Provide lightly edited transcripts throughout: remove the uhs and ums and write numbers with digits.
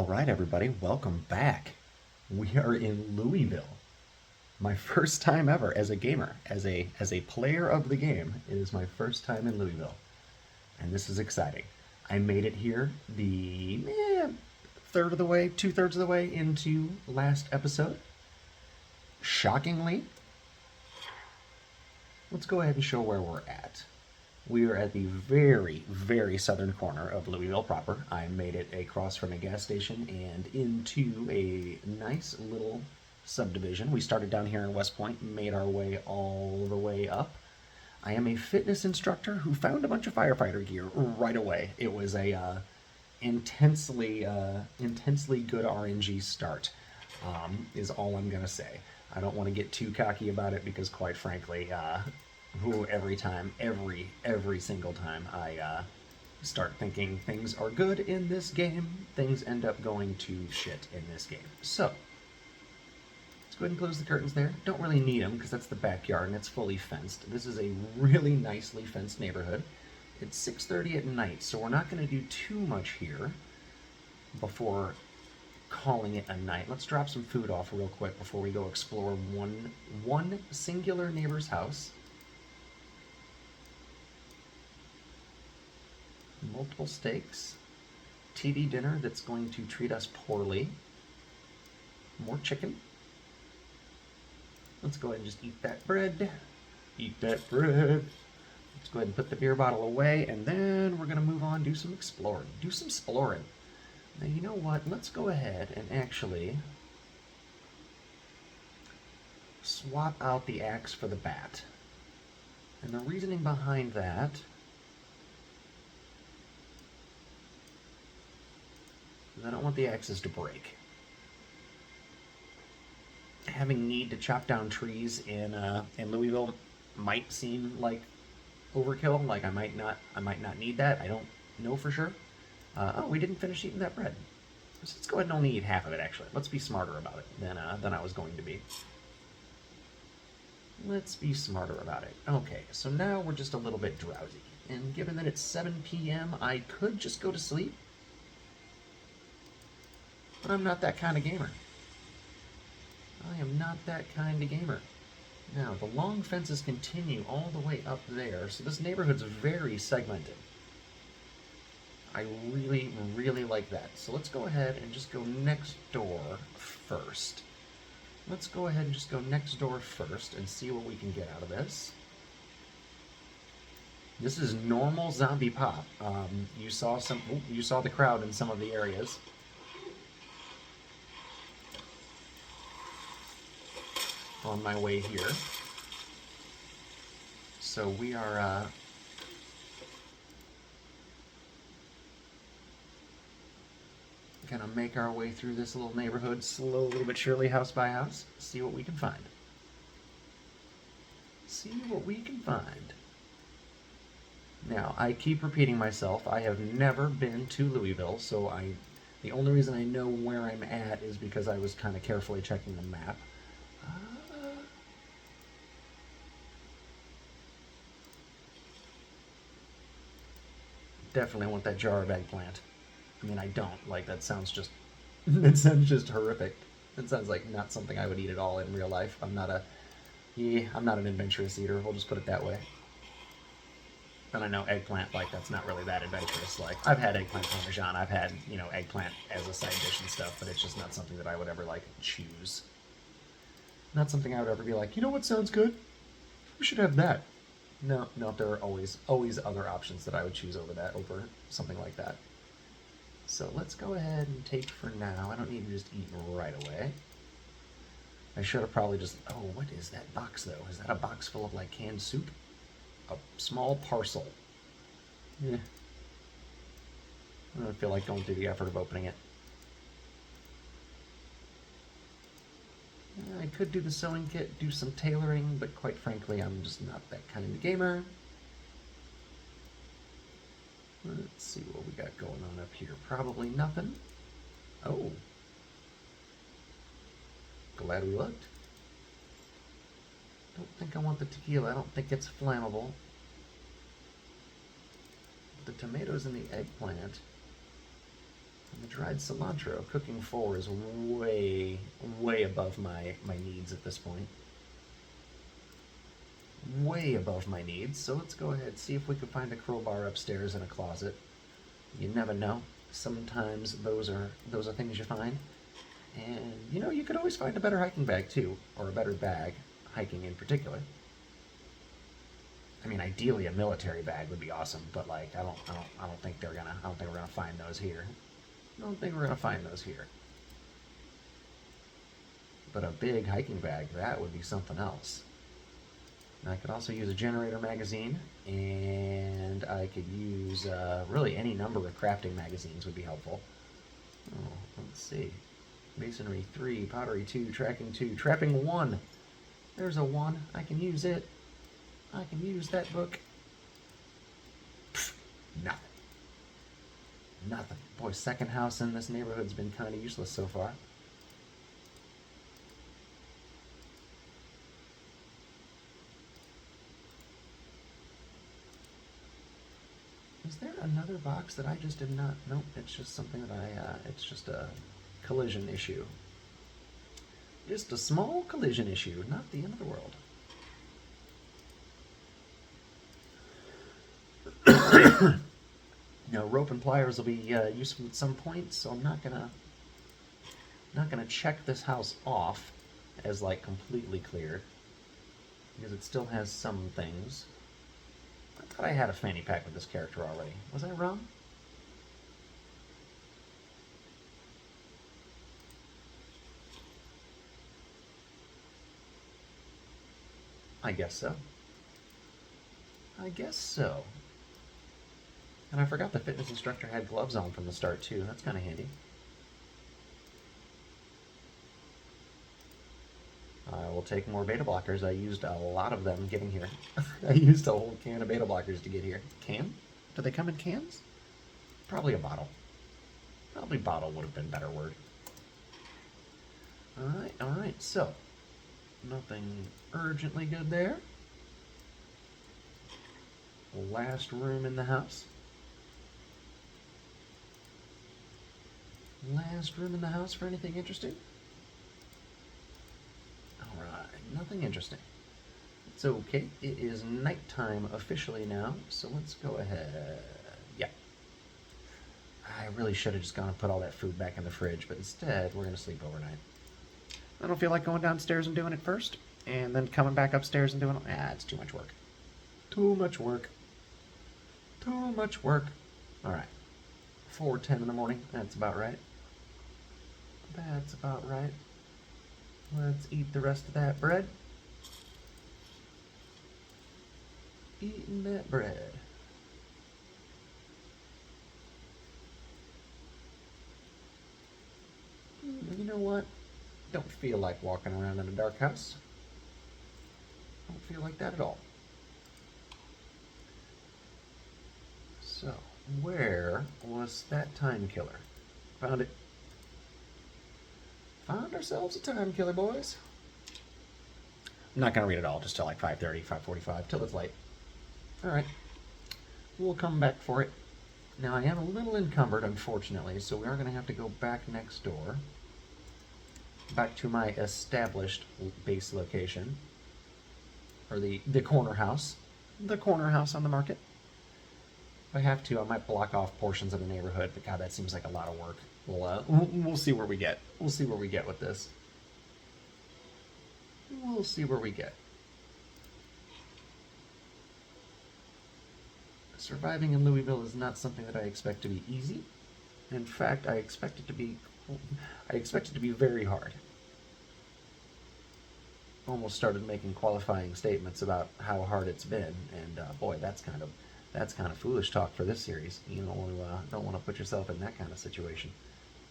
All right, everybody, welcome back. We are in Louisville. My first time ever as a gamer, as a player of the game. It is my first time in Louisville, and this is exciting. I made it here the third of the way, 2/3 of the way into last episode. Shockingly, let's go ahead and show where we're at. We are at the very, very southern corner of Louisville proper. I made it across from a gas station and into a nice little subdivision. We started down here in West Point, made our way all the way up. I am a fitness instructor who found a bunch of firefighter gear right away. It was a intensely good RNG start, is all I'm gonna say. I don't want to get too cocky about it because, quite frankly, every single time I start thinking things are good in this game, things end up going to shit in this game. So, let's go ahead and close the curtains there. Don't really need them because that's the backyard and it's fully fenced. This is a really nicely fenced neighborhood. It's 6:30 at night, so we're not going to do too much here before calling it a night. Let's drop some food off real quick before we go explore one singular neighbor's house. Multiple steaks, TV dinner that's going to treat us poorly, more chicken. Let's go ahead and just eat that bread. Eat that bread. Let's go ahead and put the beer bottle away, and then we're going to move on, do some exploring. Do some exploring. Now, you know what? Let's go ahead and actually swap out the axe for the bat. And the reasoning behind that is I don't want the axes to break. Having need to chop down trees in Louisville might seem like overkill. Like I might not need that. I don't know for sure. Oh, we didn't finish eating that bread. So let's go ahead and only eat half of it, actually. Let's be smarter about it than I was going to be. Let's be smarter about it. Okay, so now we're just a little bit drowsy. And given that it's 7 p.m., I could just go to sleep. But I'm not that kind of gamer. I am not that kind of gamer. Now, the long fences continue all the way up there, so this neighborhood's very segmented. I really, really like that. So let's go ahead and just go next door first. Let's go ahead and just go next door first and see what we can get out of this. This is normal zombie pop. You saw the crowd in some of the areas. On my way here. So we are gonna make our way through this little neighborhood slowly but surely, house by house, see what we can find. See what we can find. Now, I keep repeating myself, I have never been to Louisville, so the only reason I know where I'm at is because I was kind of carefully checking the map. Definitely want that jar of eggplant. I mean, I don't. Like, that sounds just... that sounds just horrific. It sounds like not something I would eat at all in real life. I'm not an adventurous eater. We'll just put it that way. And I know eggplant, like, that's not really that adventurous. Like, I've had eggplant parmesan. I've had, eggplant as a side dish and stuff, but it's just not something that I would ever, like, choose. Not something I would ever be like, you know what sounds good? We should have that. No, there are always other options that I would choose over something like that. So let's go ahead and take for now. I don't need to just eat right away. I should have probably just... Oh, what is that box, though? Is that a box full of, like, canned soup? A small parcel. Yeah. I don't feel like going through the effort of opening it. I could do the sewing kit, do some tailoring, but quite frankly, I'm just not that kind of gamer. Let's see what we got going on up here. Probably nothing. Oh. Glad we looked. Don't think I want the tequila. I don't think it's flammable. The tomatoes and the eggplant And the dried cilantro, cooking 4 is way, way above my needs at this point. Way above my needs. So let's go ahead and see if we can find a crowbar upstairs in a closet. You never know. Sometimes those are things you find. And you could always find a better hiking bag too, or a better bag, hiking in particular. I mean, ideally a military bag would be awesome, but like I don't think we're gonna find those here. I don't think we're gonna find those here. But a big hiking bag, that would be something else. And I could also use a generator magazine, and I could use really any number of crafting magazines would be helpful. Oh, let's see. Masonry 3, pottery 2, tracking 2, trapping 1. There's a 1. I can use it. I can use that book. Pfft, nothing. Nothing. Boy, second house in this neighborhood's been kind of useless so far. Is there another box that I just did not? Nope, it's just something that it's just a collision issue. Just a small collision issue, not the end of the world. Rope and pliers will be useful at some point, so I'm not gonna check this house off as like completely clear, because it still has some things. I thought I had a fanny pack with this character already. Was I wrong? I guess so. I guess so. And I forgot the fitness instructor had gloves on from the start too. That's kind of handy. I will take more beta blockers. I used a lot of them getting here. I used a whole can of beta blockers to get here. Can? Do they come in cans? Probably a bottle. Probably bottle would have been a better word. Alright, so nothing urgently good there. Last room in the house. Last room in the house for anything interesting? Alright, nothing interesting. It's okay. It is nighttime officially now, so let's go ahead. Yeah. I really should have just gone and put all that food back in the fridge, but instead we're going to sleep overnight. I don't feel like going downstairs and doing it first, and then coming back upstairs and doing it. It's too much work. Too much work. Too much work. Alright. 4:10 in the morning. That's about right. That's about right. Let's eat the rest of that bread. Eating that bread. You know what? Don't feel like walking around in a dark house. Don't feel like that at all. So, where was that time killer? Found it. Found ourselves a time killer, boys. I'm not going to read it all, just till like 5:30, 5:45, till it's late. Alright. We'll come back for it. Now, I am a little encumbered, unfortunately, so we are going to have to go back next door. Back to my established base location. Or the corner house. The corner house on the market. If I have to, I might block off portions of the neighborhood, but God, that seems like a lot of work. We'll see where we get. We'll see where we get with this. We'll see where we get. Surviving in Louisville is not something that I expect to be easy. In fact, I expect it to be very hard. Almost started making qualifying statements about how hard it's been, and boy, that's kind of foolish talk for this series. You don't want to put yourself in that kind of situation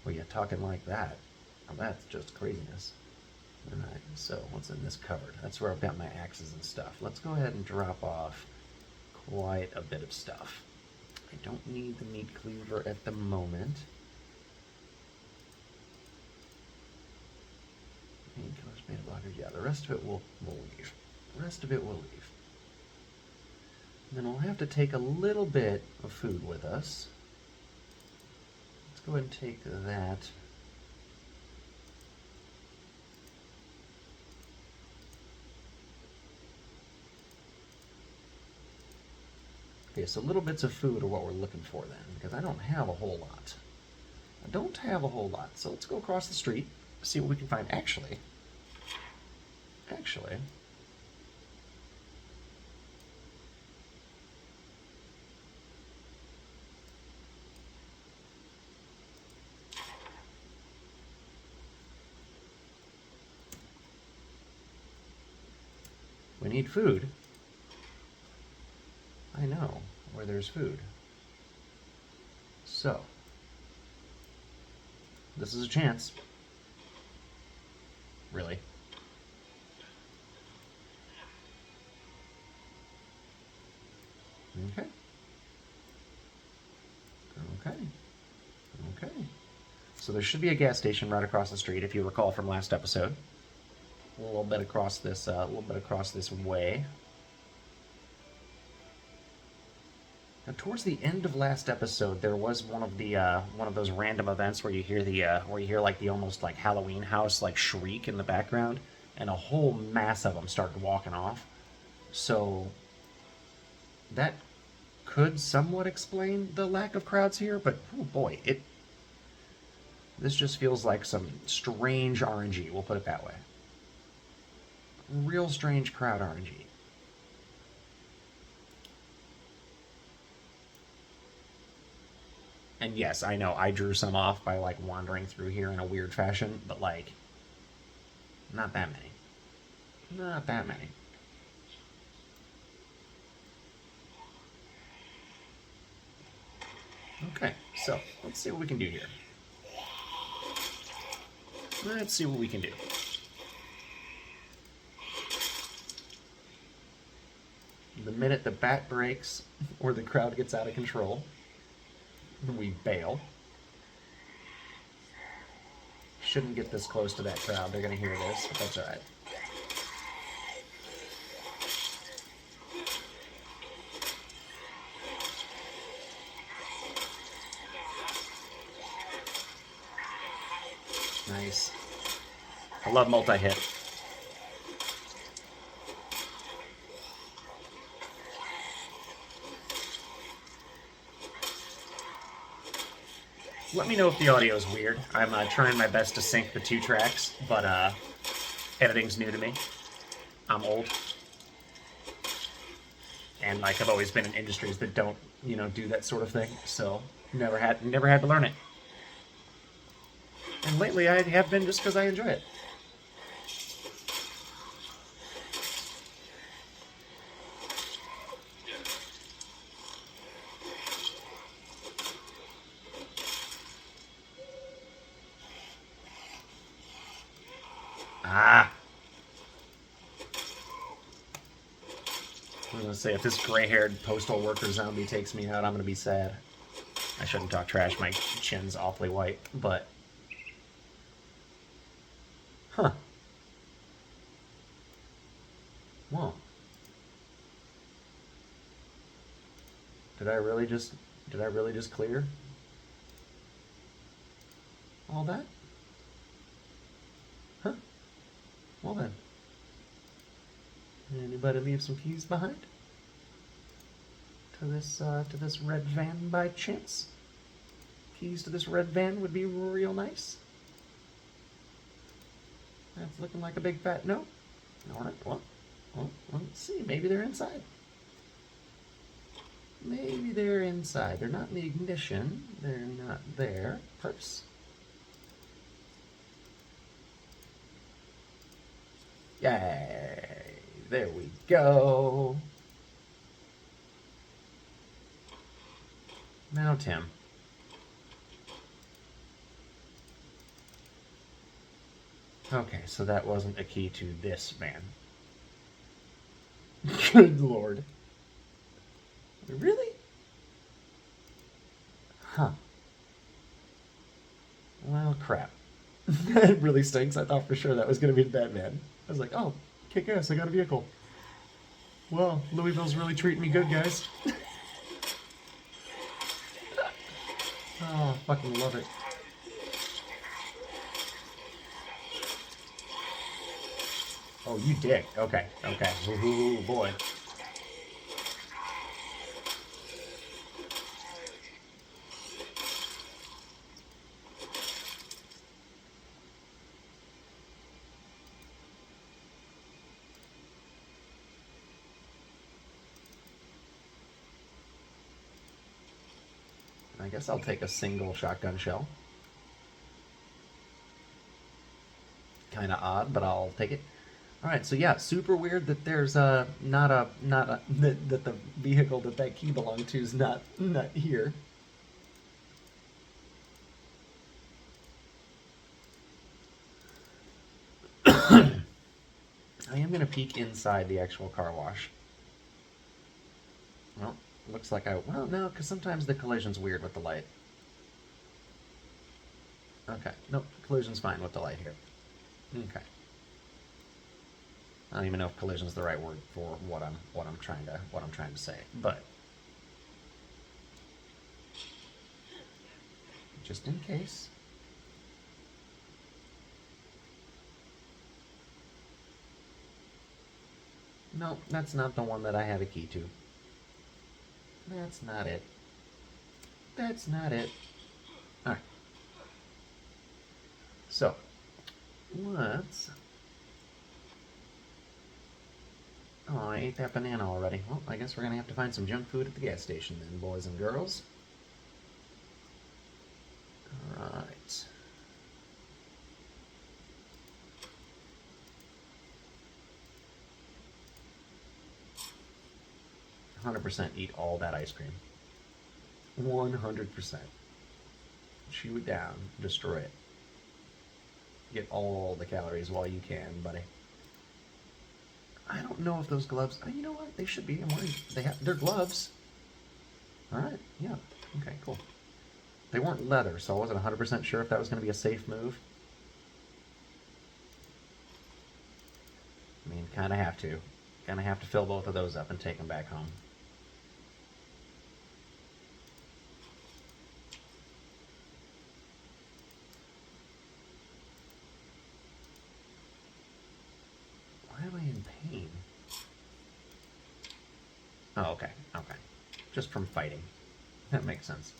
where you're talking like that. Well, that's just craziness. Alright, so what's in this cupboard? That's where I've got my axes and stuff. Let's go ahead and drop off quite a bit of stuff. I don't need the meat cleaver at the moment. Painkillers, beta blockers, yeah, the rest of it will leave. The rest of it will leave. And then we'll have to take a little bit of food with us. Let's go ahead and take that. Okay, so little bits of food are what we're looking for then, because I don't have a whole lot. I don't have a whole lot, so let's go across the street, see what we can find. Actually, we need food. I know where there's food. So, this is a chance. Really. Okay. Okay. So there should be a gas station right across the street, if you recall from last episode. A little bit across this way. Now, towards the end of last episode, there was one of those random events where you hear like the almost like Halloween house like shriek in the background, and a whole mass of them started walking off. So that could somewhat explain the lack of crowds here, but oh boy, this just feels like some strange RNG. We'll put it that way. Real strange crowd RNG. And yes, I know I drew some off by like wandering through here in a weird fashion, but like, not that many. Not that many. Okay, so let's see what we can do here. Let's see what we can do. The minute the bat breaks or the crowd gets out of control, we bail. Shouldn't get this close to that crowd. They're going to hear this, but that's all right. Nice. I love multi-hit. Let me know if the audio is weird. I'm trying my best to sync the two tracks, but editing's new to me. I'm old. And like I've always been in industries that don't, do that sort of thing. So never had to learn it. And lately I have been just because I enjoy it. Ah! I was going to say, if this gray-haired postal worker zombie takes me out, I'm going to be sad. I shouldn't talk trash, my chin's awfully white, but... Huh. Well. Did I really just clear all that? Huh. Well then. Anybody leave some keys behind? To this red van by chance? Keys to this red van would be real nice. That's looking like a big fat no. Alright, well, let's see. Maybe they're inside. Maybe they're inside. They're not in the ignition. They're not there. Purse. Yay! There we go. Now, Tim. Okay, so that wasn't a key to this van. Good lord. Really? Huh. Well, crap. That really stinks. I thought for sure that was going to be the Batman. I was like, oh, kick ass, I got a vehicle. Well, Louisville's really treating me good, guys. Oh, fucking love it. Oh, you dick. Okay, okay. Ooh, boy. I guess I'll take a single shotgun shell. Kind of odd, but I'll take it. All right, so yeah, super weird that there's not a that the vehicle that that key belonged to is not here. I am gonna peek inside the actual car wash. Well, looks like well no, because sometimes the collision's weird with the light. Okay, nope, collision's fine with the light here. Okay. I don't even know if collision's the right word for what I'm trying to say, but just in case. No, that's not the one that I have a key to. That's not it. That's not it. Alright. So, let's... Oh, I ate that banana already. Well, I guess we're going to have to find some junk food at the gas station then, boys and girls. Alright. %, eat all that ice cream. 100%. Chew it down. Destroy it. Get all the calories while you can, buddy. I don't know if those gloves... you know what? They should be. They're gloves. Alright, yeah. Okay, cool. They weren't leather, so I wasn't 100% sure if that was going to be a safe move. I mean, kind of have to. Kind of have to fill both of those up and take them back home. Why am I in pain? Oh, okay, okay. Just from fighting. That makes sense.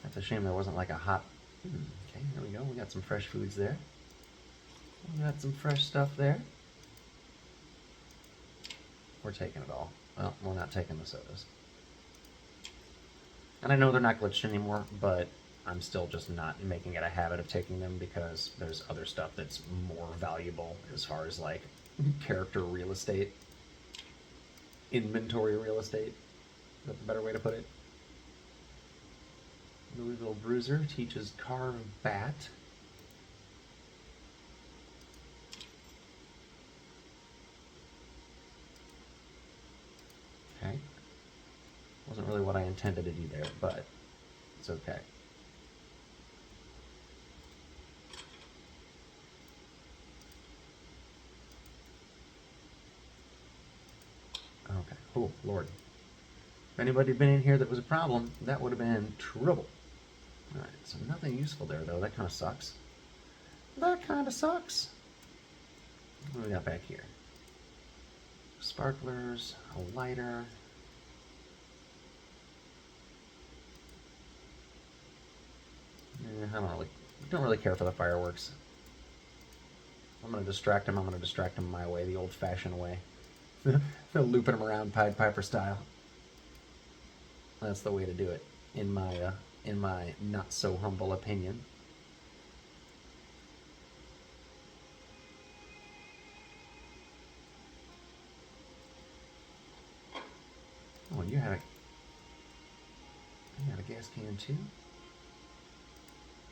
That's a shame there wasn't like a hot... Okay, there we go. We got some fresh foods there. We got some fresh stuff there. We're taking it all. Well, we're not taking the sodas. And I know they're not glitched anymore, but I'm still just not making it a habit of taking them because there's other stuff that's more valuable as far as like character real estate. Inventory real estate. Is that the better way to put it? Louisville Bruiser teaches carve bat. Okay. Wasn't really what I intended to do there, but it's okay. Okay. Oh, Lord. If anybody had been in here that was a problem, that would have been trouble. Alright, so nothing useful there, though. That kind of sucks. That kind of sucks. What do we got back here? Sparklers, a lighter. I don't really care for the fireworks. I'm going to distract him. I'm going to distract him my way, the old-fashioned way. Looping him around Pied Piper style. That's the way to do it, in my not so humble opinion. Oh, you had a gas can too?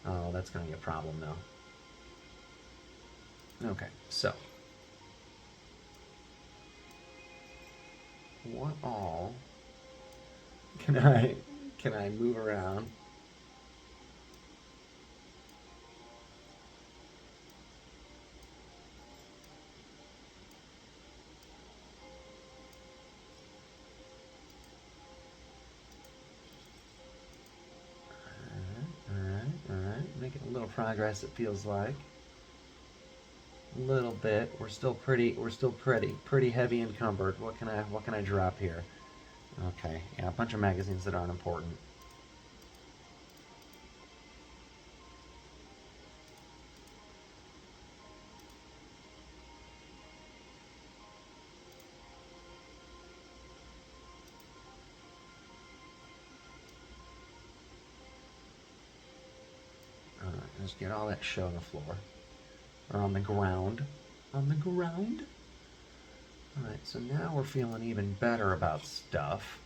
Oh, that's going to be a problem though. Okay, so what all can I move around? Making a little progress, it feels like. A little bit. We're still pretty heavy encumbered. What can I drop here? Okay, yeah, a bunch of magazines that aren't important. Just get all that shit on the floor. Or on the ground. On the ground? Alright, so now we're feeling even better about stuff.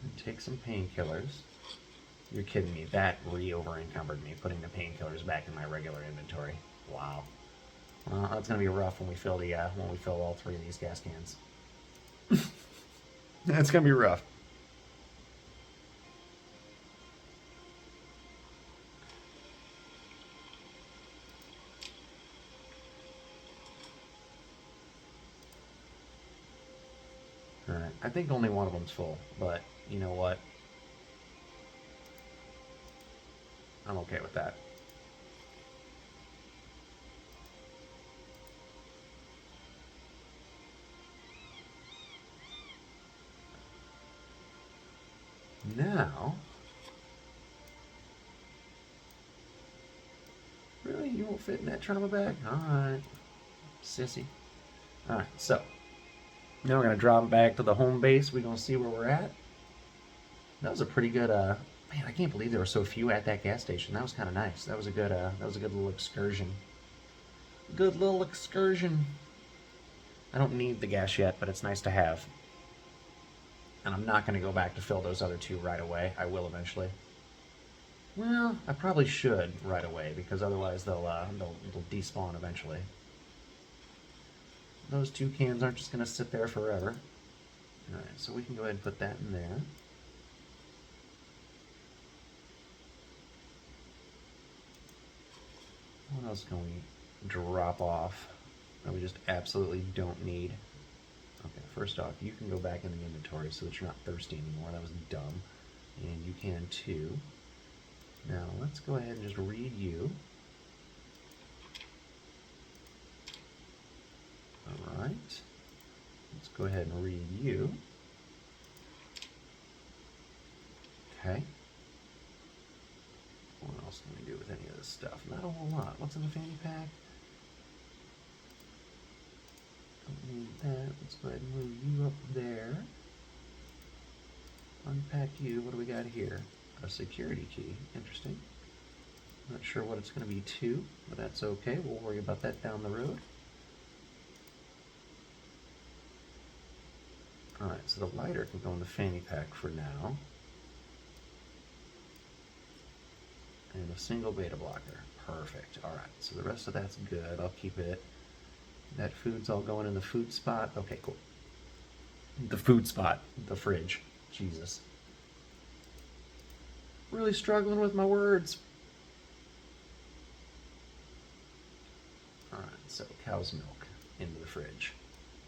And take some painkillers. You're kidding me. That over-encumbered me, putting the painkillers back in my regular inventory. Wow. Well, that's gonna be rough when we fill all 3 of these gas cans. That's gonna be rough. Alright, I think only one of them's full, but you know what? I'm okay with that. Now, really, you won't fit in that trauma bag? Alright, sissy. Alright, so, now we're going to drop it back to the home base. We're going to see where we're at. That was a pretty good, man, I can't believe there were so few at that gas station. That was kind of nice. That was a good little excursion. Good little excursion. I don't need the gas yet, but it's nice to have. And I'm not going to go back to fill those other 2 right away. I will eventually. Well, I probably should right away, because otherwise they'll despawn eventually. Those 2 cans aren't just going to sit there forever. Alright, so we can go ahead and put that in there. What else can we drop off that we just absolutely don't need? Okay, first off, you can go back in the inventory so that you're not thirsty anymore. That was dumb. And you can too. Now, let's go ahead and just read you. Alright. Let's go ahead and read you. Okay. What else can we do with any of this stuff? Not a whole lot. What's in the fanny pack? Don't need that. Let's go ahead and move you up there. Unpack you. What do we got here? A security key. Interesting. Not sure what it's going to be to, but that's okay. We'll worry about that down the road. Alright, so the lighter can go in the fanny pack for now. And a single beta blocker. Perfect. Alright, so the rest of that's good. I'll keep it. That food's all going in the food spot. Okay, cool. The food spot. The fridge. Jesus. Really struggling with my words. Alright, so cow's milk into the fridge.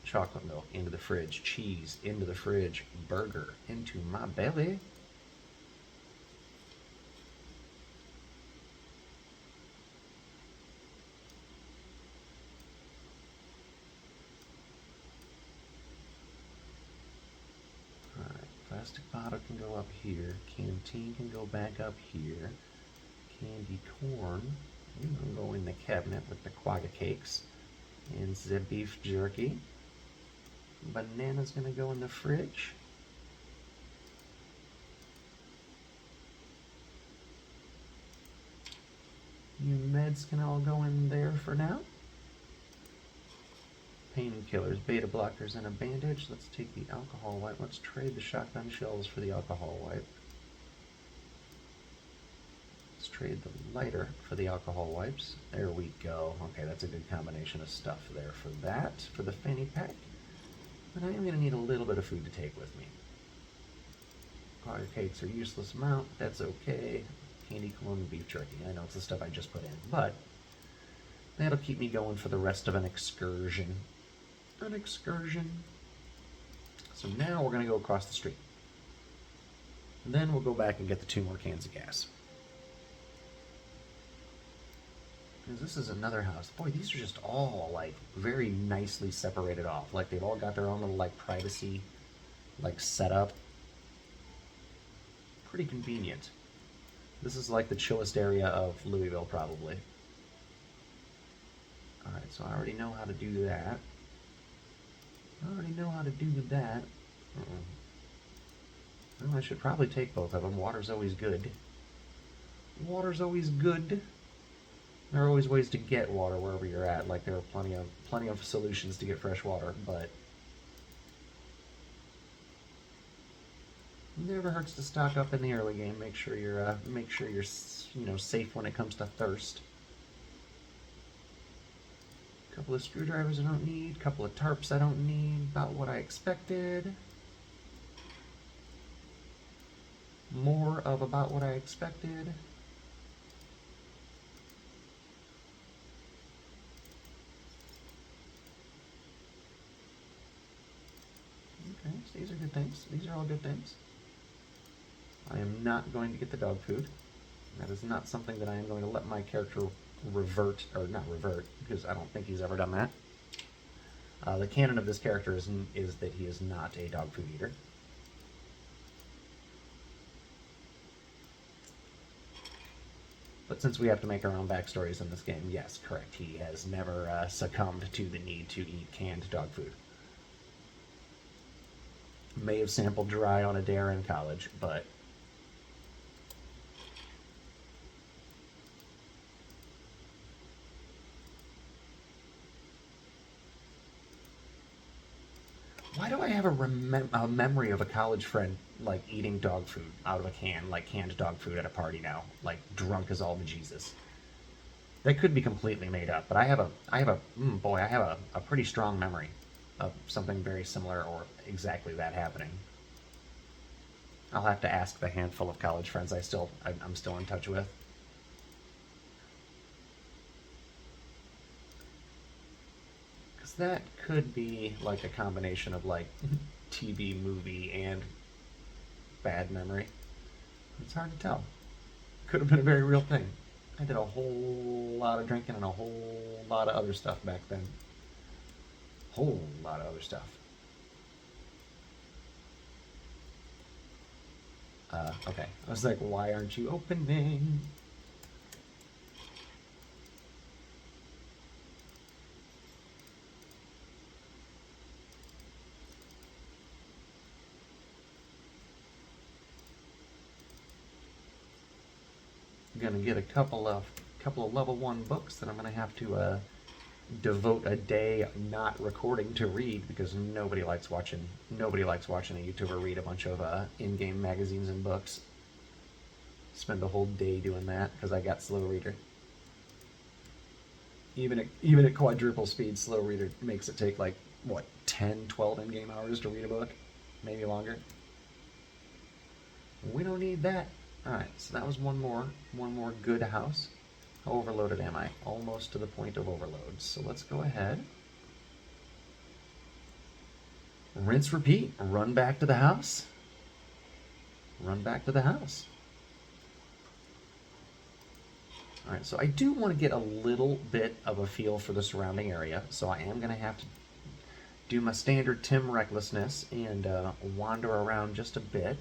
Chocolate milk into the fridge. Cheese into the fridge. Burger into my belly. Plastic bottle can go up here. Canteen can go back up here. Candy corn can go in the cabinet with the quagga cakes. And the beef jerky. Banana's gonna go in the fridge. You meds can all go in there for now. Painkillers, beta blockers, and a bandage. Let's take the alcohol wipe. Let's trade the shotgun shells for the alcohol wipe. Let's trade the lighter for the alcohol wipes. There we go. Okay, that's a good combination of stuff there for that, for the fanny pack. But I am going to need a little bit of food to take with me. Quagga cakes are useless amount. That's okay. Candy corn and beef jerky. I know it's the stuff I just put in, but that'll keep me going for the rest of an excursion. An excursion. So now we're going to go across the street. And then we'll go back and get the 2 more cans of gas. Because this is another house. Boy, these are just all, like, very nicely separated off. Like, they've all got their own little, like, privacy, like, setup. Pretty convenient. This is, like, the chillest area of Louisville, probably. Alright, so I already know how to do that. Well, I should probably take both of them. Water's always good. Water's always good. There are always ways to get water wherever you're at. Like, there are plenty of solutions to get fresh water, but never hurts to stock up in the early game. Make sure you're safe when it comes to thirst. Couple of screwdrivers I don't need. Couple of tarps I don't need. About what I expected. More of about what I expected. Okay, so these are good things. These are all good things. I am not going to get the dog food. That is not something that I am going to let my character revert, or not revert, because I don't think he's ever done that. The canon of this character is that he is not a dog food eater. But since we have to make our own backstories in this game, yes, correct. He has never succumbed to the need to eat canned dog food. May have sampled dry on a dare in college, but why do I have a memory of a college friend like eating dog food out of a can, like canned dog food at a party now, like drunk as all bejesus? That could be completely made up, but I have a pretty strong memory of something very similar or exactly that happening. I'll have to ask the handful of college friends I'm still in touch with. Because that could be like a combination of like TV, movie, and bad memory. It's hard to tell. Could have been a very real thing. I did a whole lot of drinking and a whole lot of other stuff back then. Whole lot of other stuff. Okay. I was like, why aren't you opening? I'm gonna get a couple of level 1 books that I'm gonna have to devote a day not recording to read, because nobody likes watching a YouTuber read a bunch of in-game magazines and books. Spend a whole day doing that because I got slow reader. Even at quadruple speed, slow reader makes it take like what 10, 12 in-game hours to read a book, maybe longer. We don't need that. All right, so that was one more good house. How overloaded am I? Almost to the point of overload. So let's go ahead. Rinse, repeat. Run back to the house. Run back to the house. All right, so I do want to get a little bit of a feel for the surrounding area, so I am going to have to do my standard Tim recklessness and wander around just a bit.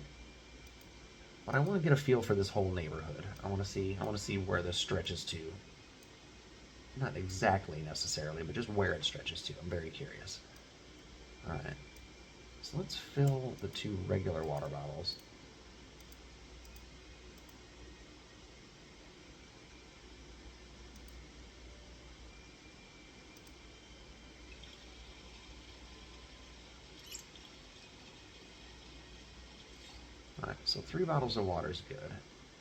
But I want to get a feel for this whole neighborhood. I want to see where this stretches to. Not exactly necessarily, but just where it stretches to. I'm very curious. All right. So let's fill the 2 regular water bottles. Alright, so 3 bottles of water is good.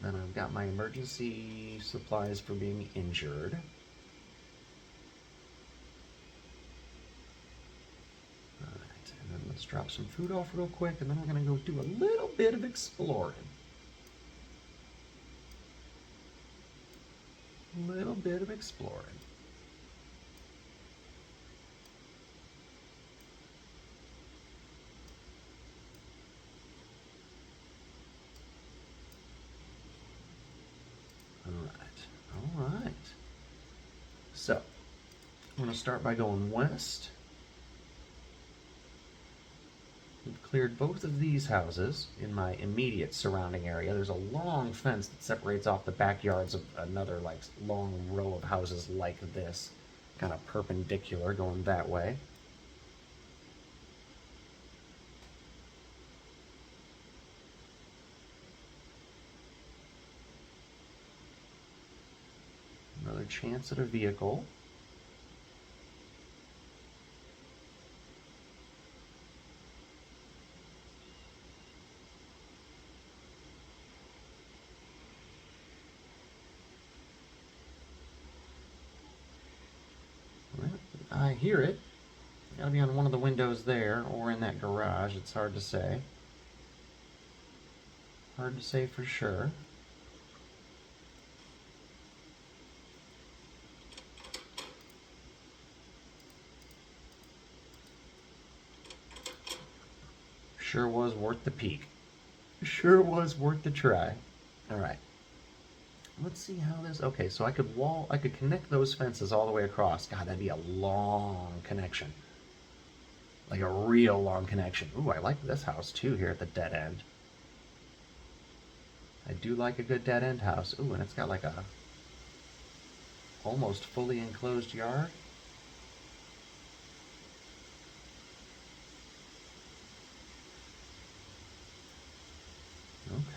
Then I've got my emergency supplies for being injured. Alright, and then let's drop some food off real quick, and then we're going to go do a little bit of exploring. A little bit of exploring. I'm going to start by going west. We've cleared both of these houses in my immediate surrounding area. There's a long fence that separates off the backyards of another like long row of houses like this, kind of perpendicular going that way. Another chance at a vehicle. I hear it. Gotta be on one of the windows there or in that garage. It's hard to say. Hard to say for sure. Sure was worth the peek. Sure was worth the try. Alright. Let's see how this... Okay, so I could connect those fences all the way across. God, that'd be a long connection. Like a real long connection. Ooh, I like this house too here at the dead end. I do like a good dead end house. Ooh, and it's got like a almost fully enclosed yard.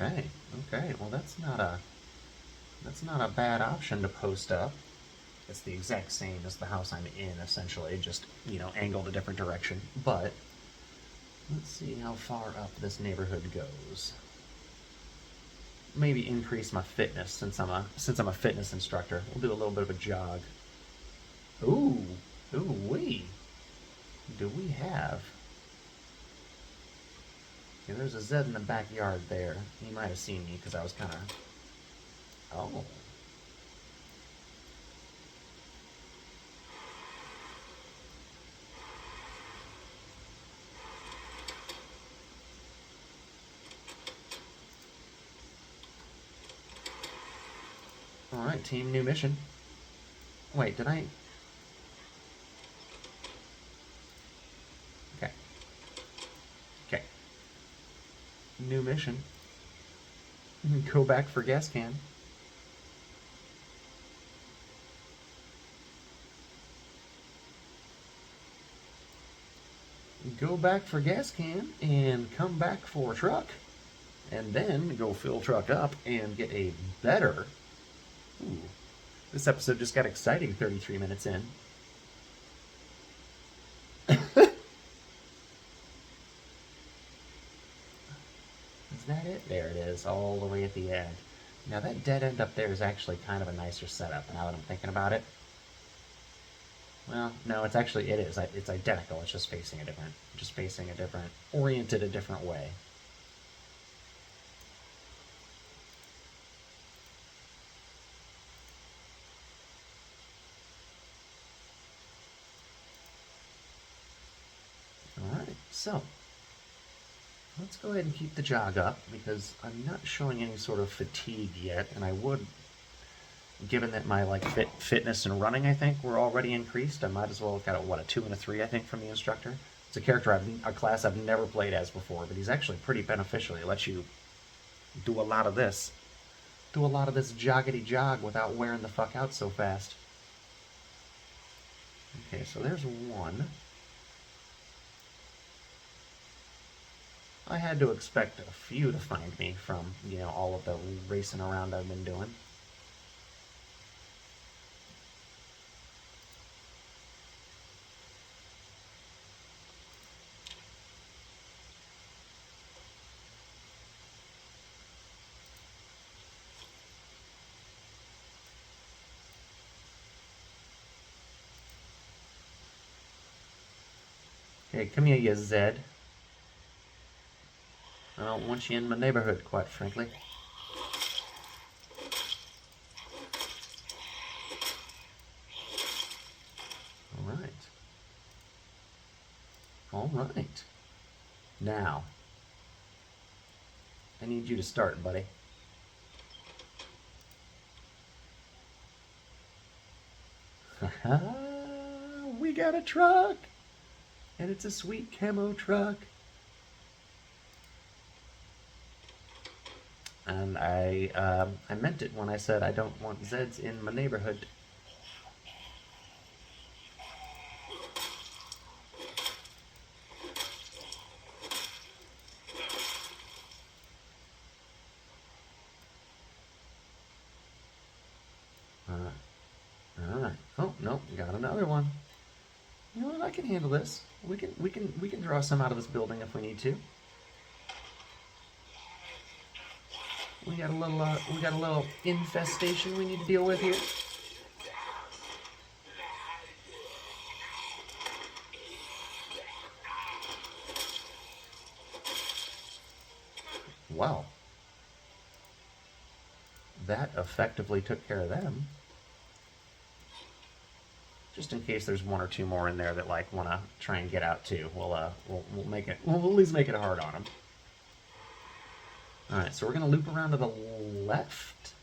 Okay, okay. Well, that's not a bad option to post up. It's the exact same as the house I'm in, essentially, just, you know, angled a different direction. But let's see how far up this neighborhood goes. Maybe increase my fitness since I'm a fitness instructor. We'll do a little bit of a jog. Ooh, wee. Do we have? Okay, there's a Zed in the backyard there. He might have seen me because I was kind of. Oh. Alright, team, new mission. Wait, did I... Okay. Okay. New mission. Go back for gas can. Go back for gas can and come back for truck. And then go fill truck up and get a better... Ooh, this episode just got exciting 33 minutes in. Is that it? There it is, all the way at the end. Now that dead end up there is actually kind of a nicer setup now that I'm thinking about it. Well, no, it's actually, it is. It's identical. It's just facing a different, oriented a different way. So, let's go ahead and keep the jog up, because I'm not showing any sort of fatigue yet, and I would, given that my like fitness and running, I think, were already increased, I might as well have got a 2 and a 3, I think, from the instructor. It's a character, a class I've never played as before, but he's actually pretty beneficial. He lets you do a lot of this. Do a lot of this joggity jog without wearing the fuck out so fast. Okay, so there's one. I had to expect a few to find me from, you know, all of the racing around I've been doing. Hey, come here, you Zed. I don't want you in my neighborhood, quite frankly. All right. Now, I need you to start, buddy. We got a truck! And it's a sweet camo truck. And I meant it when I said I don't want Zeds in my neighborhood. Alright. Oh, no, got another one. You know what, I can handle this. We can draw some out of this building if we need to. We got a little infestation we need to deal with here. Wow. That effectively took care of them. Just in case there's one or two more in there that like want to try and get out too, we'll make it. We'll at least make it hard on them. All right, so we're gonna loop around to the left.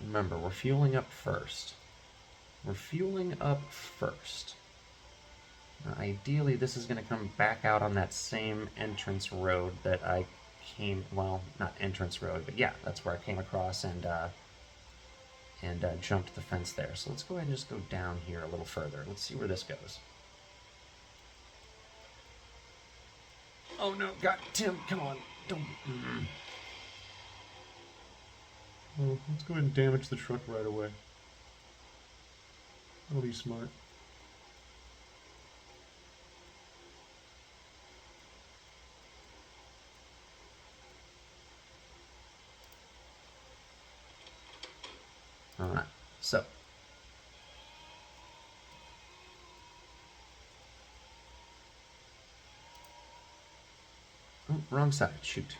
Remember, we're fueling up first. We're fueling up first. Now, ideally, this is going to come back out on that same entrance road that I came, well, not entrance road, but yeah, that's where I came across and jumped the fence there. So let's go ahead and just go down here a little further. Let's see where this goes. Oh no, God, Tim, come on. Don't. Oh, let's go ahead and damage the truck right away. That'll be smart. Alright, so. Oh, wrong side, shoot.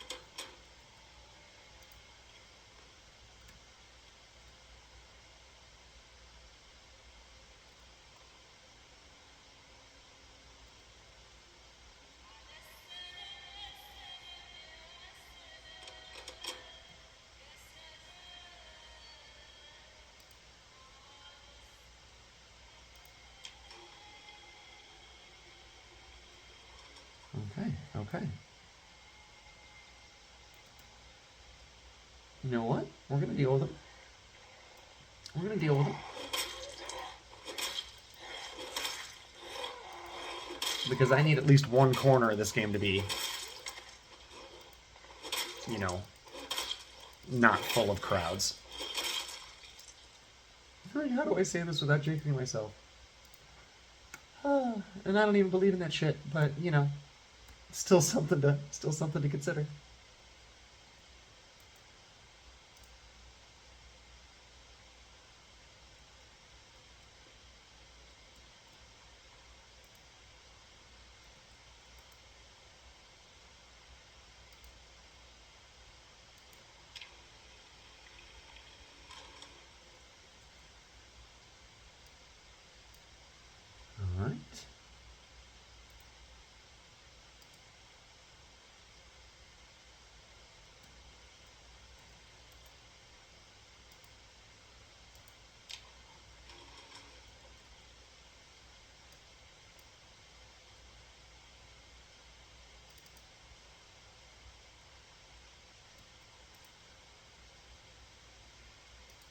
Okay. You know what? We're going to deal with them. We're going to deal with them. Because I need at least one corner of this game to be, you know, not full of crowds. How do I say this without jinxing myself? And I don't even believe in that shit, but, you know, still something to consider. All right.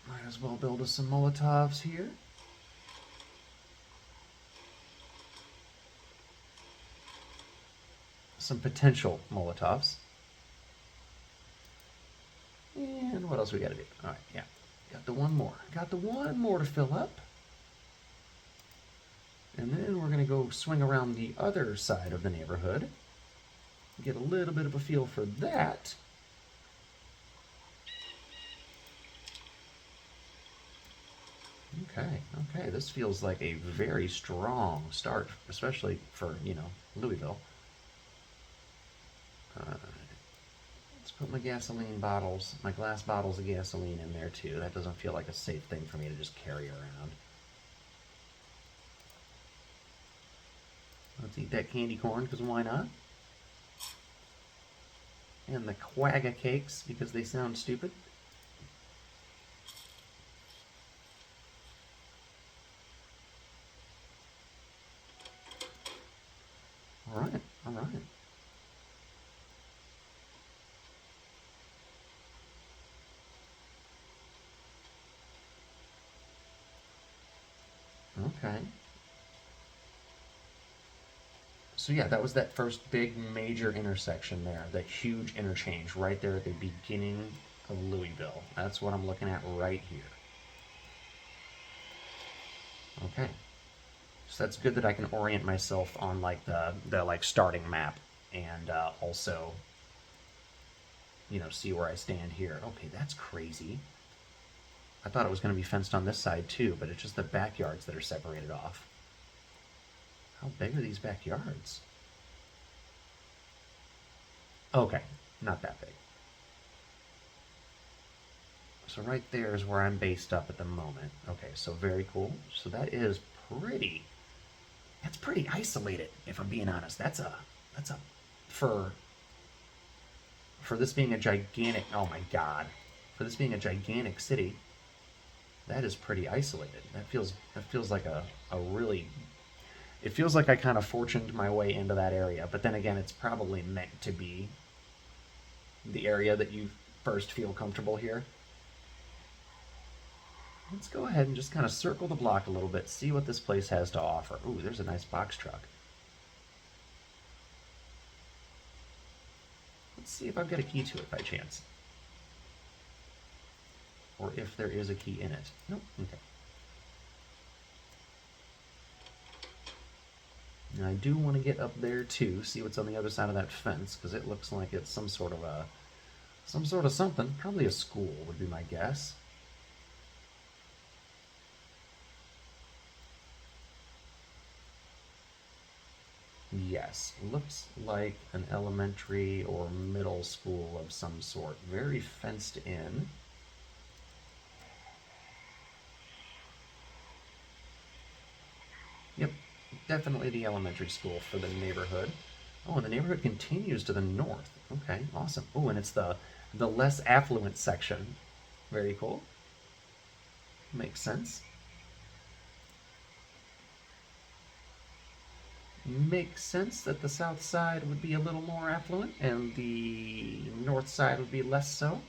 Might as well build us some Molotovs here. Some potential Molotovs. And what else we got to do? All right, yeah. Got the one more. Got the one more to fill up. And then we're going to go swing around the other side of the neighborhood. Get a little bit of a feel for that. Okay, this feels like a very strong start, especially for, you know, Louisville. Let's put my gasoline bottles, my glass bottles of gasoline in there too. That doesn't feel like a safe thing for me to just carry around. Let's eat that candy corn, because why not? And the quagga cakes, because they sound stupid. All right, all right. Okay. So yeah, that was that first big major intersection there, that huge interchange right there at the beginning of Louisville. That's what I'm looking at right here. Okay. So that's good that I can orient myself on like the like starting map and also, you know, see where I stand here. Okay, that's crazy. I thought it was going to be fenced on this side too, but it's just the backyards that are separated off. How big are these backyards? Okay, not that big. So right there is where I'm based up at the moment. Okay, so very cool. So that is pretty, that's pretty isolated, if I'm being honest. That's a, for, for this being a gigantic, oh my God, for this being a gigantic city, that is pretty isolated. That feels like a really, it feels like I kind of fortuned my way into that area. But then again, it's probably meant to be the area that you first feel comfortable here. Let's go ahead and just kind of circle the block a little bit, see what this place has to offer. Ooh, there's a nice box truck. Let's see if I've got a key to it by chance. Or if there is a key in it. Nope, okay. Now I do want to get up there too, see what's on the other side of that fence, because it looks like it's some sort of something. Probably a school would be my guess. Yes, looks like an elementary or middle school of some sort. Very fenced in. Yep, definitely the elementary school for the neighborhood. Oh, and the neighborhood continues to the north. Okay, awesome. Oh, and it's the less affluent section. Very cool. Makes sense. Makes sense that the south side would be a little more affluent and the north side would be less so.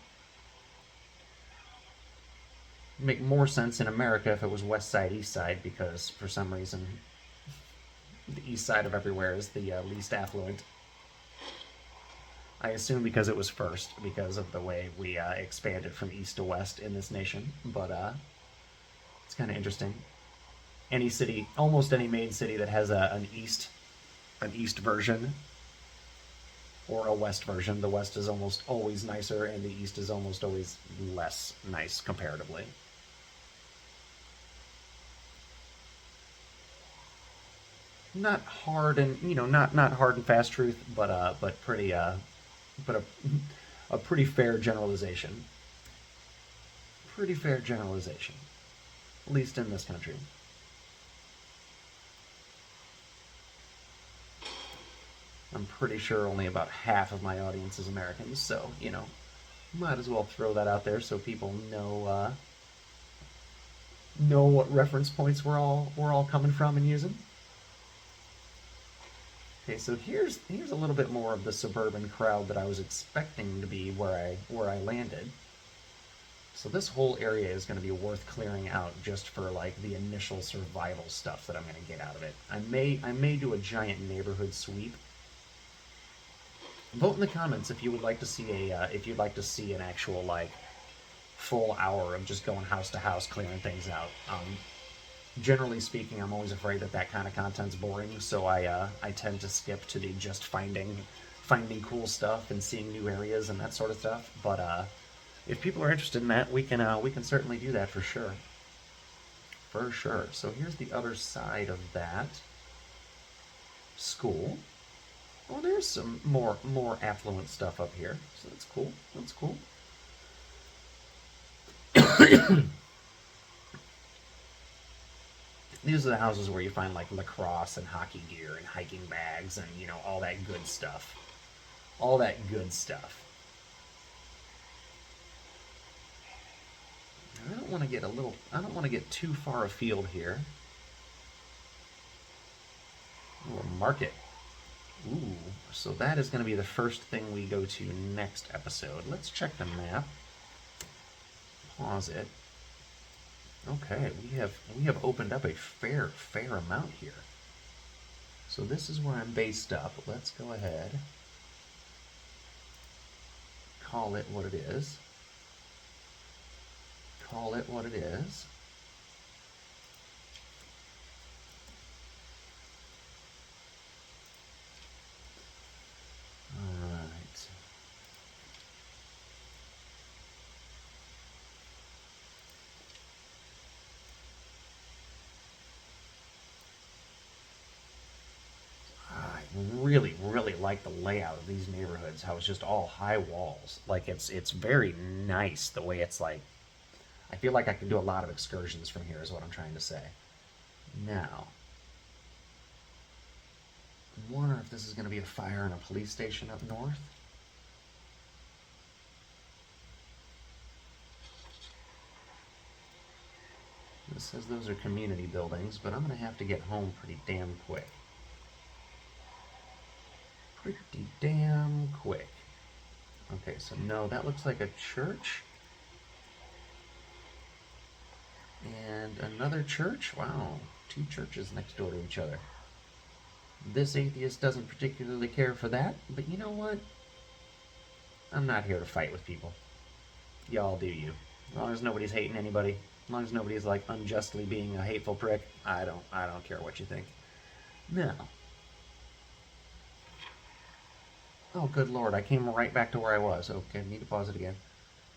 Make more sense in America if it was west side, east side, because for some reason the east side of everywhere is the least affluent. I assume because it was first, because of the way we expanded from east to west in this nation. But it's kind of interesting. Any city, almost any main city that has an east version or a west version, the west is almost always nicer, and the east is almost always less nice comparatively. Not hard and not hard and fast truth, but pretty but a pretty fair generalization. Pretty fair generalization, at least in this country. I'm pretty sure only about half of my audience is Americans, so might as well throw that out there so people know what reference points we're all coming from and using. Okay, so here's a little bit more of the suburban crowd that I was expecting to be where I landed. So this whole area is going to be worth clearing out just for like the initial survival stuff that I'm going to get out of it. I may do a giant neighborhood sweep. Vote in the comments if you would like to see if you'd like to see an actual like full hour of just going house to house clearing things out. Generally speaking, I'm always afraid that that kind of content's boring, so I tend to skip to the just finding cool stuff and seeing new areas and that sort of stuff. But if people are interested in that, we can certainly do that for sure. For sure. So here's the other side of that school. Oh, there's some more affluent stuff up here, so that's cool. That's cool. These are the houses where you find like lacrosse and hockey gear and hiking bags and all that good stuff. All that good stuff. want to get I don't want to get too far afield here. Ooh, a market. Ooh, so that is going to be the first thing we go to next episode. Let's check the map. Pause it. Okay, we have opened up a fair amount here. So this is where I'm based up. Let's go ahead. Call it what it is. Call it what it is. All right. I really like the layout of these neighborhoods. How it's just all high walls. Like it's very nice the way it's like. I feel like I can do a lot of excursions from here is what I'm trying to say. Now, I wonder if this is going to be a fire in a police station up north. It says those are community buildings, but I'm going to have to get home pretty damn quick. Pretty damn quick. Okay, so no, that looks like a church. And another church? Wow, two churches next door to each other. This atheist doesn't particularly care for that, but you know what? I'm not here to fight with people. Y'all do you. As long as nobody's hating anybody, as long as nobody's like unjustly being a hateful prick, I don't care what you think. Now. Oh, good lord, I came right back to where I was. Okay, I need to pause it again.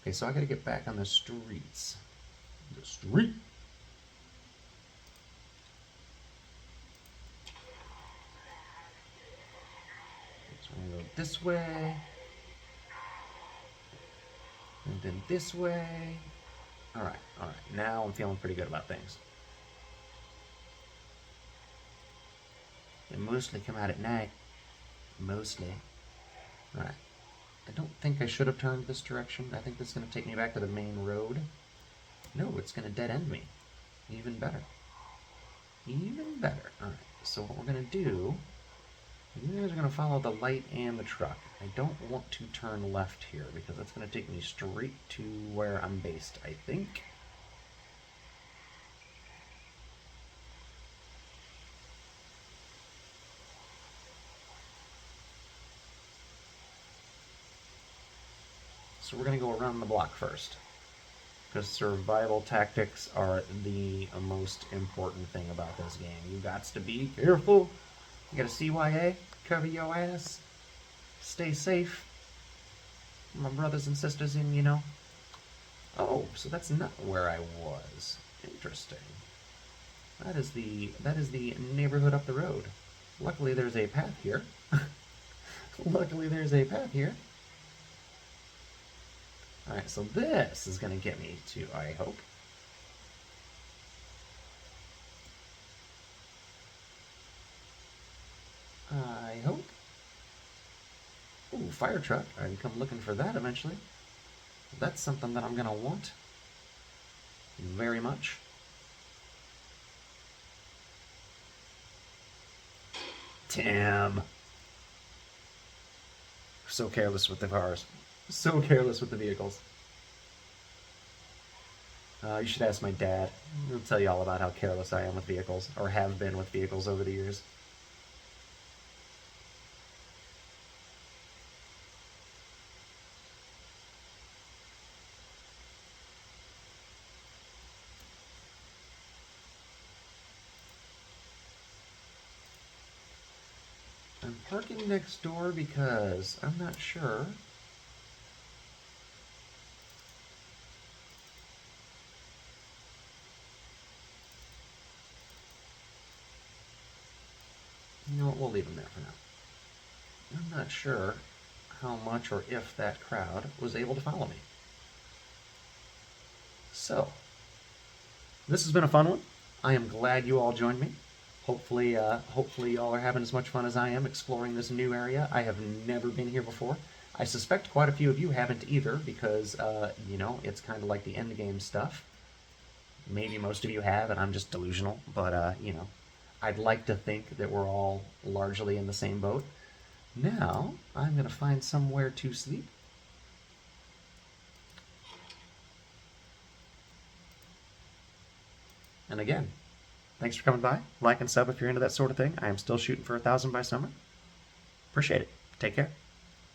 Okay, so I gotta get back on the streets. The street. So we're gonna go this way. And then this way. Alright. Now I'm feeling pretty good about things. They mostly come out at night. Mostly. Alright. I don't think I should have turned this direction. I think this is going to take me back to the main road. No, it's going to dead end me. Even better. Even better. Alright, so what we're going to do, you guys are going to follow the light and the truck. I don't want to turn left here because that's going to take me straight to where I'm based, I think. So we're going to go around the block first. Because survival tactics are the most important thing about this game. You got to be careful. You got a CYA, cover your ass, stay safe. My brothers and sisters in, you know. Oh, so that's not where I was. Interesting. That is the neighborhood up the road. Luckily there's a path here. Luckily there's a path here. Alright, so this is going to get me to, I hope. I hope. Ooh, fire truck. I can come looking for that eventually. That's something that I'm going to want. Very much. Damn. So careless with the cars. So careless with the vehicles. You should ask my dad. He'll tell you all about how careless I am with vehicles, or have been with vehicles over the years. I'm parking next door because I'm not sure. You know what, we'll leave them there for now. I'm not sure how much or if that crowd was able to follow me. So, this has been a fun one. I am glad you all joined me. Hopefully y'all are having as much fun as I am exploring this new area. I have never been here before. I suspect quite a few of you haven't either because, you know, it's kind of like the end game stuff. maybe most of you have, and I'm just delusional. But you know, I'd like to think that we're all largely in the same boat. Now I'm gonna find somewhere to sleep. And again, thanks for coming by. Like and sub if you're into that sort of thing. I am still shooting for 1,000 by summer. Appreciate it. Take care.